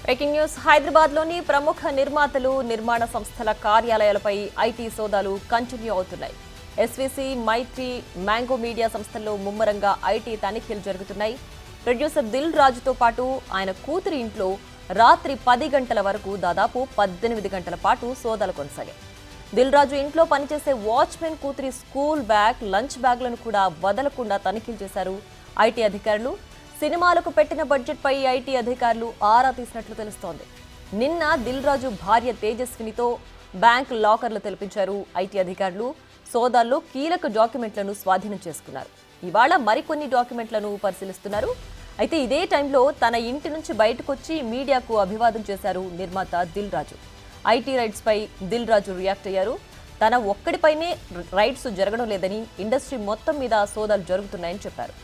Breaking news హైదరాబాద్లోని ప్రముఖ నిర్మాతలు నిర్మాణ సంస్థల కార్యాలయాలపై ఐటీ సోదాలు కంటిన్యూ అవుతున్నాయి. ఎస్వీసీ, మైత్రి, మ్యాంగో మీడియా సంస్థల్లో ముమ్మరంగా ఐటీ తనిఖీలు జరుగుతున్నాయి. ప్రొడ్యూసర్ దిల్ రాజుతో పాటు ఆయన కూతురి ఇంట్లో రాత్రి 10 గంటల వరకు దాదాపు 18 గంటల పాటు సోదాలు కొనసాగాయి. దిల్ రాజు ఇంట్లో పనిచేసే వాచ్మెన్ కూతురి స్కూల్ బ్యాగ్, లంచ్ బ్యాగ్లను కూడా వదలకుండా తనిఖీలు చేశారు ఐటీ అధికారులు. సినిమాలకు పెట్టిన బడ్జెట్పై ఐటీ అధికారులు ఆరా తీసినట్లు తెలుస్తోంది. నిన్న దిల్ రాజు భార్య తేజస్వినితో బ్యాంక్ లాకర్లు తెరిపించారు ఐటీ అధికారులు. సోదాల్లో కీలక డాక్యుమెంట్లను స్వాధీనం చేసుకున్నారు. ఇవాళ మరికొన్ని డాక్యుమెంట్లను పరిశీలిస్తున్నారు. అయితే ఇదే టైంలో తన ఇంటి నుంచి బయటకొచ్చి మీడియాకు అభివాదం చేశారు నిర్మాత దిల్ రాజు. ఐటీ రైట్స్ పై దిల్ రాజు రియాక్ట్ అయ్యారు. తన ఒక్కడిపైనే రైట్స్ జరగడం లేదని, ఇండస్ట్రీ మొత్తం మీద సోదాలు జరుగుతున్నాయని చెప్పారు.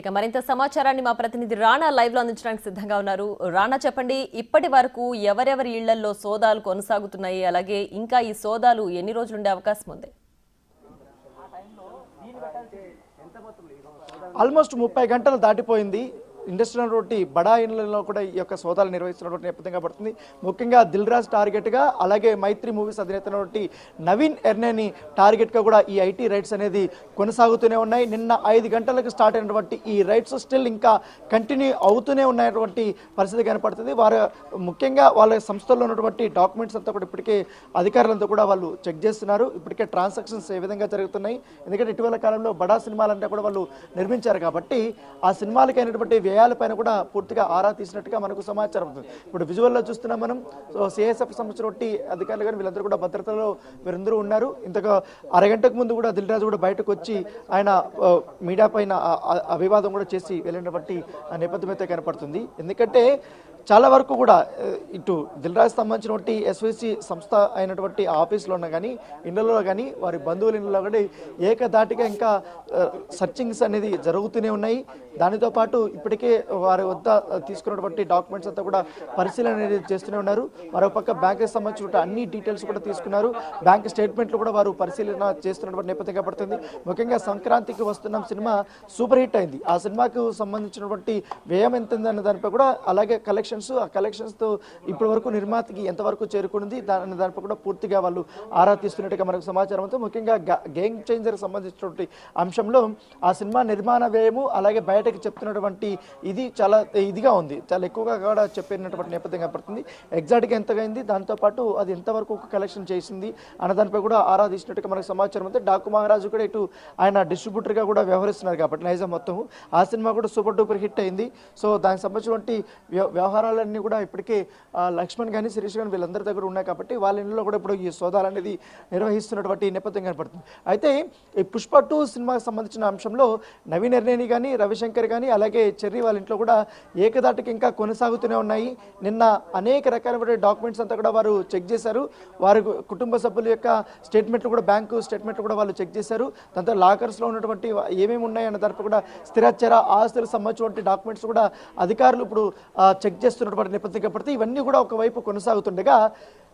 ఇక మరింత సమాచారాన్ని మా ప్రతినిధి రాణా లైవ్ లో అందించడానికి సిద్ధంగా ఉన్నారు. రాణా, చెప్పండి, ఇప్పటి వరకు ఎవరెవరి ఇళ్లలో సోదాలు కొనసాగుతున్నాయి, అలాగే ఇంకా ఈ సోదాలు ఎన్ని రోజులు ఉండే అవకాశం ఉంది? ఆల్మోస్ట్ 30 గంటలు దాటిపోయింది. ఇండస్ట్రీ బడా ఇళ్లలో కూడా ఈ యొక్క సోదాలు నిర్వహిస్తున్నటువంటి నేపథ్యంగా పడుతుంది. ముఖ్యంగా దిల్ రాజ్ టార్గెట్గా, అలాగే మైత్రి మూవీస్ అధినేత నవీన్ ఎర్నేని టార్గెట్గా కూడా ఈ ఐటీ రైట్స్ అనేది కొనసాగుతూనే ఉన్నాయి. నిన్న 5 గంటలకు స్టార్ట్ అయినటువంటి ఈ రైట్స్ స్టిల్ ఇంకా కంటిన్యూ అవుతూనే ఉన్నటువంటి పరిస్థితి కనపడుతుంది. వారు ముఖ్యంగా వాళ్ళ సంస్థల్లో ఉన్నటువంటి డాక్యుమెంట్స్ అంతా కూడా ఇప్పటికే అధికారులంతా కూడా వాళ్ళు చెక్ చేస్తున్నారు. ఇప్పటికే ట్రాన్సాక్షన్స్ ఏ విధంగా జరుగుతున్నాయి, ఎందుకంటే ఇటీవల కాలంలో బడా సినిమాలంటే కూడా వాళ్ళు నిర్మించారు కాబట్టి ఆ సినిమాలకి అయినటువంటి వ్యయాలపైన కూడా పూర్తిగా ఆరా తీసినట్టుగా మనకు సమాచారం అవుతుంది. ఇప్పుడు విజువల్లో చూస్తున్నాం మనం. సో సిఎస్ఎఫ్ సంబంధించిన అధికారులు కానీ వీళ్ళందరూ కూడా భద్రతలో వీరందరూ ఉన్నారు. ఇంతగా అరగంటకు ముందు కూడా దిల్ రాజు కూడా బయటకు వచ్చి ఆయన మీడియా పైన అభివాదం కూడా చేసి వెళ్ళినటువంటి నేపథ్యం అయితే కనపడుతుంది. ఎందుకంటే చాలా వరకు కూడా ఇటు దిల్ రాజు సంబంధించినటువంటి ఎస్వీసీ సంస్థ అయినటువంటి ఆఫీస్లో ఉన్నా కానీ, ఇళ్లలో కానీ, వారి బంధువుల ఇళ్లలో కానీ ఏకధాటిగా ఇంకా సర్చింగ్స్ అనేది జరుగుతూనే ఉన్నాయి. దానితో పాటు ఇప్పటికే వారి వద్ద తీసుకున్నటువంటి డాక్యుమెంట్స్ అంతా కూడా పరిశీలన అనేది చేస్తూనే ఉన్నారు. మరోపక్క బ్యాంకుకి సంబంధించిన అన్ని డీటెయిల్స్ కూడా తీసుకున్నారు. బ్యాంక్ స్టేట్మెంట్లు కూడా వారు పరిశీలన చేస్తున్నటువంటి నేపథ్యంగా పడుతుంది. ముఖ్యంగా సంక్రాంతికి వస్తున్న సినిమా సూపర్ హిట్ అయింది. ఆ సినిమాకు సంబంధించినటువంటి వ్యయం ఎంత ఉందన్న దానిపై కూడా, అలాగే ఆ కలెక్షన్స్తో ఇప్పటి వరకు నిర్మాతకి ఎంతవరకు చేరుకుంది దానిపై కూడా పూర్తిగా వాళ్ళు ఆరా తీస్తున్నట్టుగా మనకు సమాచారం అవుతుంది. ముఖ్యంగా గేమ్ చేంజర్ సంబంధించినటువంటి అంశంలో ఆ సినిమా నిర్మాణ వ్యయము, అలాగే బయటకు చెప్తున్నటువంటి ఇది చాలా ఇదిగా ఉంది, చాలా ఎక్కువగా కూడా చెప్పినటువంటి నేపథ్యంగా పడుతుంది. ఎగ్జాక్ట్గా ఎంతగా అయింది, దాంతోపాటు అది ఎంతవరకు కలెక్షన్ చేసింది అన్న దానిపై కూడా ఆరా తీసినట్టుగా మనకు సమాచారం ఉంది. డాకు మహారాజు కూడా ఇటు ఆయన డిస్ట్రిబ్యూటర్గా కూడా వ్యవహరిస్తున్నారు కాబట్టి నైజాం మొత్తం ఆ సినిమా కూడా సూపర్ డూపర్ హిట్ అయింది. సో దానికి సంబంధించినటువంటి వ్యవహారాలన్నీ కూడా ఇప్పటికే లక్ష్మణ్ కానీ, శిరీష్ కానీ వీళ్ళందరి దగ్గర ఉన్నాయి కాబట్టి వాళ్ళ ఇంట్లో కూడా ఇప్పుడు ఈ సోదాలు అనేది నిర్వహిస్తున్నటువంటి నేపథ్యం కనపడుతుంది. అయితే ఈ పుష్ప 2 సినిమాకి సంబంధించిన అంశంలో నవీన్ ఎర్నేని కానీ, రవిశంకర్ కానీ, అలాగే చెర్రీ వాళ్ళ ఇంట్లో కూడా ఏకదాటికి ఇంకా కొనసాగుతూనే ఉన్నాయి. నిన్న అనేక రకాలైన డాక్యుమెంట్స్ అంతా కూడా వారు చెక్ చేశారు. వారి కుటుంబ సభ్యుల యొక్క స్టేట్మెంట్లు కూడా, బ్యాంకు స్టేట్మెంట్లు కూడా వాళ్ళు చెక్ చేశారు. దాంతో లాకర్స్లో ఉన్నటువంటి ఏమేమి ఉన్నాయన్న దానిపై కూడా స్థిరచర ఆస్తులకు సంబంధించినటువంటి డాక్యుమెంట్స్ కూడా అధికారులు ఇప్పుడు చెక్ చేస్తున్నటువంటి నేపథ్యంగా పడితే ఇవన్నీ కూడా ఒకవైపు కొనసాగుతుండగా,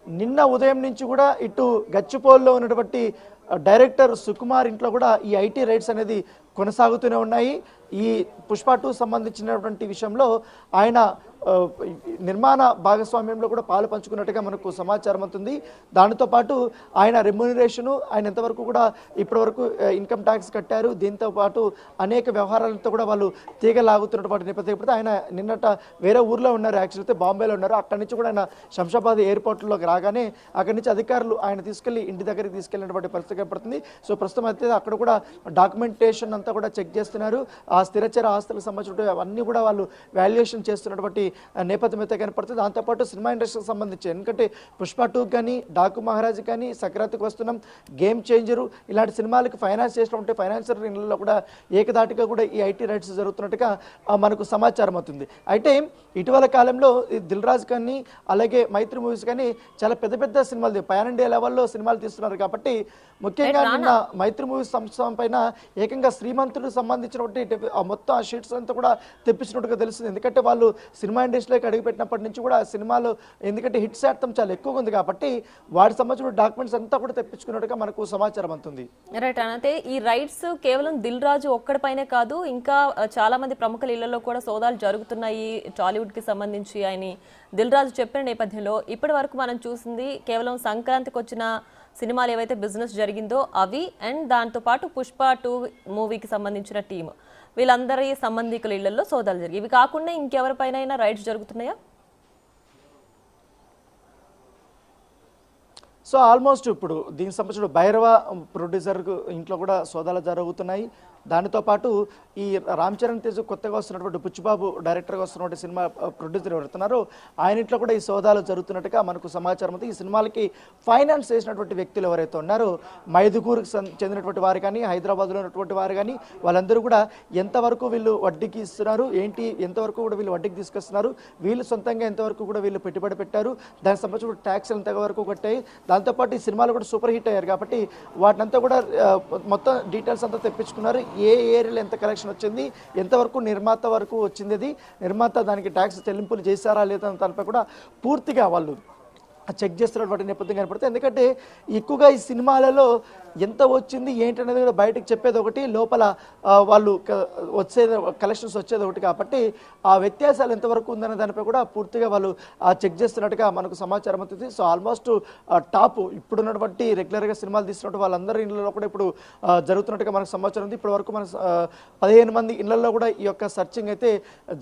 నిన్న ఉదయం నుంచి కూడా ఇటు గచ్చిపోల్లో ఉన్నటువంటి డైరెక్టర్ సుకుమార్ ఇంట్లో కూడా ఈ ఐటీ రైట్స్ అనేది కొనసాగుతూనే ఉన్నాయి. ఈ పుష్ప 2 సంబంధించినటువంటి విషయంలో ఆయన నిర్మాణ భాగస్వామ్యంలో కూడా పాలు పంచుకున్నట్టుగా మనకు సమాచారం అవుతుంది. దానితో పాటు ఆయన రెమ్యూనరేషను, ఆయన ఎంతవరకు కూడా ఇప్పటివరకు ఇన్కమ్ ట్యాక్స్ కట్టారు, దీంతో పాటు అనేక వ్యవహారాలతో కూడా వాళ్ళు తీగలాగుతున్నటువంటి నేపథ్యం. ఆయన నిన్నట వేరే ఊర్లో ఉన్నారు, యాక్చువల్లీ బాంబేలో ఉన్నారు. అక్కడి నుంచి కూడా ఆయన శంషాబాద్ ఎయిర్పోర్ట్లోకి రాగానే అక్కడి నుంచి అధికారులు ఆయన తీసుకెళ్లి ఇంటి దగ్గరికి తీసుకెళ్లినటువంటి పరిస్థితి ఏర్పడుతుంది. సో ప్రస్తుతం అయితే అక్కడ కూడా డాక్యుమెంటేషన్ అంతా కూడా చెక్ చేస్తున్నారు. ఆ స్థిరచర ఆస్తులకు సంబంధించిన అవన్నీ కూడా వాళ్ళు వాల్యుయేషన్ చేస్తున్నటువంటి నేపథ్యం అయితే కనపడుతుంది. దాంతోపాటు సినిమా ఇండస్ట్రీకి సంబంధించి, ఎందుకంటే పుష్ప 2 కానీ, డాకు మహారాజ్ కానీ, సంక్రాంతికి వస్తున్నాం, గేమ్ చేంజరు ఇలాంటి సినిమాలకు ఫైనాన్స్ చేసినటువంటి ఫైనాన్షియల్ ఇళ్లలో కూడా ఏకదాటిగా కూడా ఈ ఐటీ రైట్స్ జరుగుతున్నట్టుగా మనకు సమాచారం అవుతుంది. అయితే ఇటీవల కాలంలో దిల్ రాజు కానీ, అలాగే మైత్రి మూవీస్ కానీ చాలా పెద్ద పెద్ద సినిమాలు పాన్ ఇండియా లెవెల్లో సినిమాలు తీస్తున్నారు కాబట్టి, ముఖ్యంగా నిన్న మైత్రి మూవీస్ సంస్థ పైన ఏకంగా శ్రీమంతుడు సంబంధించినటువంటి మొత్తం ఆ షీట్స్ అంతా కూడా తెప్పించినట్టుగా తెలుస్తుంది. ఎందుకంటే వాళ్ళు సినిమా ఇండస్ట్రీలోకి అడుగుపెట్టినప్పటి నుంచి కూడా సినిమాలు ఎందుకంటే హిట్ శాతం చాలా ఎక్కువగా ఉంది కాబట్టి వాటికి సంబంధించిన డాక్యుమెంట్స్ అంతా కూడా తెప్పించుకున్నట్టుగా మనకు సమాచారం అందుతుంది. రైట్. అంటే ఈ రైట్స్ కేవలం దిల్ రాజు ఒక్కడిపైనే కాదు, ఇంకా చాలా మంది ప్రముఖుల ఇళ్లలో కూడా సోదాలు జరుగుతున్నాయి టాలీవుడ్ కి సంబంధించి అని దిల్ రాజు చెప్పిన నేపథ్యంలో ఇప్పటి వరకు మనం చూసింది కేవలం సంక్రాంతికి వచ్చిన సినిమాలు ఏవైతే బిజినెస్ జరిగిందో అవి, అండ్ దాంతో పాటు పుష్ప 2 మూవీకి సంబంధించిన టీం, వీళ్ళందరి సంబంధికుల ఇళ్లలో సోదాలు జరిగాయి. ఇవి కాకుండా ఇంకెవరిపైన రైట్స్ జరుగుతున్నాయా? సో ఆల్మోస్ట్ ఇప్పుడు దీనికి సంబంధించిన భైరవ ప్రొడ్యూసర్ ఇంట్లో కూడా సోదాలు జరుగుతున్నాయి. దానితో పాటు ఈ రామ్ చరణ్ తేజ్ కొత్తగా వస్తున్నటువంటి బుచ్చిబాబు డైరెక్టర్గా వస్తున్నటువంటి సినిమా ప్రొడ్యూసర్ ఎవరుతున్నారో ఆయన ఇంట్లో కూడా ఈ సోదాలు జరుగుతున్నట్టుగా మనకు సమాచారం ఉంది. ఈ సినిమాలకి ఫైనాన్స్ చేసినటువంటి వ్యక్తులు ఎవరైతే ఉన్నారో మైదుగూరుకు చెందినటువంటి వారు కానీ, హైదరాబాద్లో ఉన్నటువంటి వారు కానీ, వాళ్ళందరూ కూడా ఎంతవరకు వీళ్ళు వడ్డీకి ఇస్తున్నారు ఏంటి, ఎంతవరకు కూడా వీళ్ళు వడ్డీకి తీసుకొస్తున్నారు, వీళ్ళు సొంతంగా ఎంతవరకు కూడా వీళ్ళు పెట్టుబడి పెట్టారు, దానికి సంబంధించిన ట్యాక్స్ ఎంతవరకు కట్టాయి, దాంతోపాటు ఈ సినిమాలు కూడా సూపర్ హిట్ అయ్యారు కాబట్టి వాటినంతా కూడా మొత్తం డీటెయిల్స్ అంతా తెప్పించుకున్నారు. ఏ ఏరియాలో ఎంత కలెక్షన్ వచ్చింది, ఎంతవరకు నిర్మాత వరకు వచ్చింది, అది నిర్మాత దానికి ట్యాక్స్ చెల్లింపులు చేశారా లేదా దానిపై కూడా పూర్తిగా వాళ్ళు చెక్ చేస్తున్నటువంటి నేపథ్యం కనపడుతుంది. ఎందుకంటే ఎక్కువగా ఈ సినిమాలలో ఎంత వచ్చింది ఏంటి అనేది కూడా బయటకు చెప్పేది ఒకటి, లోపల వాళ్ళు వచ్చేది కలెక్షన్స్ వచ్చేది ఒకటి కాబట్టి ఆ వ్యత్యాసాలు ఎంతవరకు ఉందనే దానిపై కూడా పూర్తిగా వాళ్ళు చెక్ చేస్తున్నట్టుగా మనకు సమాచారం అవుతుంది. సో ఆల్మోస్ట్ టాప్ ఇప్పుడున్నటువంటి రెగ్యులర్గా సినిమాలు తీస్తున్నట్టు వాళ్ళందరి ఇళ్లలో కూడా ఇప్పుడు జరుగుతున్నట్టుగా మనకు సమాచారం ఉంది. ఇప్పటి వరకు మన 15 మంది ఇళ్లలో కూడా ఈ యొక్క సర్చింగ్ అయితే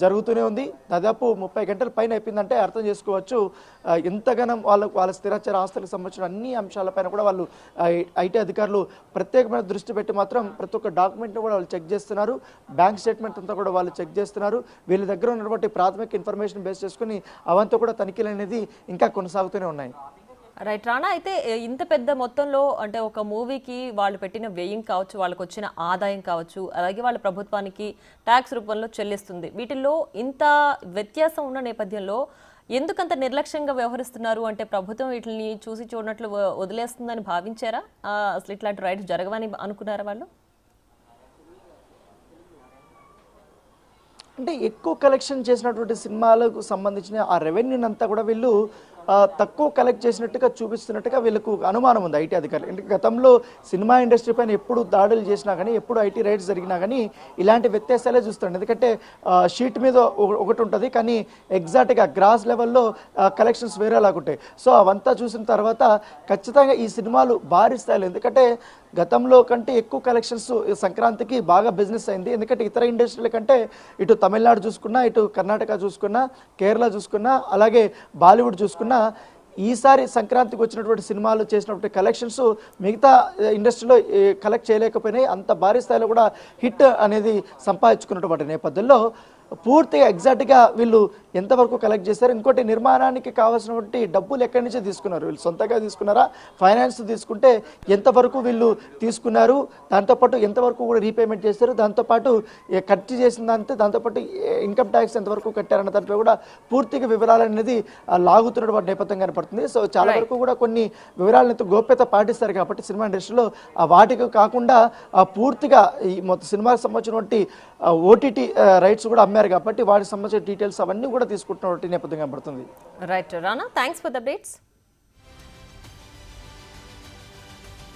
జరుగుతూనే ఉంది. దాదాపు 30 గంటల పైన అయిపోయిందంటే అర్థం చేసుకోవచ్చు ఎంతగానో వాళ్ళ స్థిరాచార ఆస్తులకు సంబంధించిన అన్ని అంశాలపైన కూడా వాళ్ళు ఐటీ అధికారులు ప్రత్యేకమైన దృష్టి పెట్టి మాత్రం ప్రతి ఒక్క డాక్యుమెంట్ని కూడా వాళ్ళు చెక్ చేస్తున్నారు. బ్యాంక్ స్టేట్మెంట్ అంతా కూడా వాళ్ళు చెక్ చేస్తున్నారు. వీళ్ళ దగ్గర ఉన్నటువంటి ప్రాథమిక ఇన్ఫర్మేషన్ బేస్ చేసుకుని అవంతా కూడా తనిఖీలు అనేది ఇంకా కొనసాగుతూనే ఉన్నాయి. రైట్ రానా, అయితే ఇంత పెద్ద మొత్తంలో అంటే ఒక మూవీకి వాళ్ళు పెట్టిన వ్యయం కావచ్చు, వాళ్ళకి వచ్చిన ఆదాయం కావచ్చు, అలాగే వాళ్ళ ప్రభుత్వానికి ట్యాక్స్ రూపంలో చెల్లిస్తుంది, వీటిల్లో ఇంత వ్యత్యాసం ఉన్న నేపథ్యంలో ఎందుకంత నిర్లక్ష్యంగా వ్యవహరిస్తున్నారు? అంటే ప్రభుత్వం వీటిని చూసి చూడనట్లు వదిలేస్తుందని భావించారా? అసలు ఇట్లాంటి రైట్స్ జరగవని అనుకున్నారా వాళ్ళు? అంటే ఎక్కువ కలెక్షన్ చేసినటువంటి సినిమాలకు సంబంధించిన ఆ రెవెన్యూని అంతా కూడా వీళ్ళు తక్కువ కలెక్ట్ చేసినట్టుగా చూపిస్తున్నట్టుగా వీళ్ళకు అనుమానం ఉంది ఐటీ అధికారులు. అంటే గతంలో సినిమా ఇండస్ట్రీ పైన ఎప్పుడు దాడులు చేసినా కానీ, ఎప్పుడు ఐటీ రైడ్స్ జరిగినా కానీ ఇలాంటి వ్యత్యాసాలే చూస్తాడు. ఎందుకంటే షీట్ మీద ఒకటి ఉంటుంది కానీ ఎగ్జాక్ట్గా గ్రాస్ లెవెల్లో కలెక్షన్స్ వేరేలాగుంటాయి. సో అవంతా చూసిన తర్వాత ఖచ్చితంగా ఈ సినిమాలు భారీ స్థాయిలో, ఎందుకంటే గతంలో కంటే ఎక్కువ కలెక్షన్స్ సంక్రాంతికి బాగా బిజినెస్ అయింది. ఎందుకంటే ఇతర ఇండస్ట్రీల కంటే ఇటు తమిళనాడు చూసుకున్నా, ఇటు కర్ణాటక చూసుకున్నా, కేరళ చూసుకున్నా, అలాగే బాలీవుడ్ చూసుకున్నా ఈసారి సంక్రాంతికి వచ్చినటువంటి సినిమాలు చేసినటువంటి కలెక్షన్స్ మిగతా ఇండస్ట్రీలో కలెక్ట్ చేయలేకపోయినాయి. అంత భారీ స్థాయిలో కూడా హిట్ అనేది సంపాదించుకున్నటువంటి నేపథ్యంలో పూర్తిగా ఎగ్జాక్ట్గా వీళ్ళు ఎంతవరకు కలెక్ట్ చేశారు, ఇంకోటి నిర్మాణానికి కావాల్సినటువంటి డబ్బులు ఎక్కడి నుంచి తీసుకున్నారు, వీళ్ళు సొంతంగా తీసుకున్నారా, ఫైనాన్స్ తీసుకుంటే ఎంతవరకు వీళ్ళు తీసుకున్నారు, దాంతోపాటు ఎంతవరకు కూడా రీపేమెంట్ చేశారు, దాంతోపాటు ఖర్చు చేసిందంటే దాంతోపాటు ఇన్కమ్ ట్యాక్స్ ఎంతవరకు కట్టారన్న దాంట్లో కూడా పూర్తిగా వివరాలు అనేది లాగుతున్నటువంటి నేపథ్యం కనపడుతుంది. సో చాలా వరకు కూడా కొన్ని వివరాలను గోప్యత పాటిస్తారు కాబట్టి సినిమా ఇండస్ట్రీలో వాటికి కాకుండా పూర్తిగా ఈ మొత్తం సినిమాకి సంబంధించినటువంటి ఓటీటీ రైట్స్ కూడా అమ్మారు కాబట్టి వాటికి సంబంధించిన డీటెయిల్స్ అవన్నీ కూడా తీసుకుంటున్నటువంటి నేపథ్యం కనబడుతుంది. Right Rana, thanks for the updates.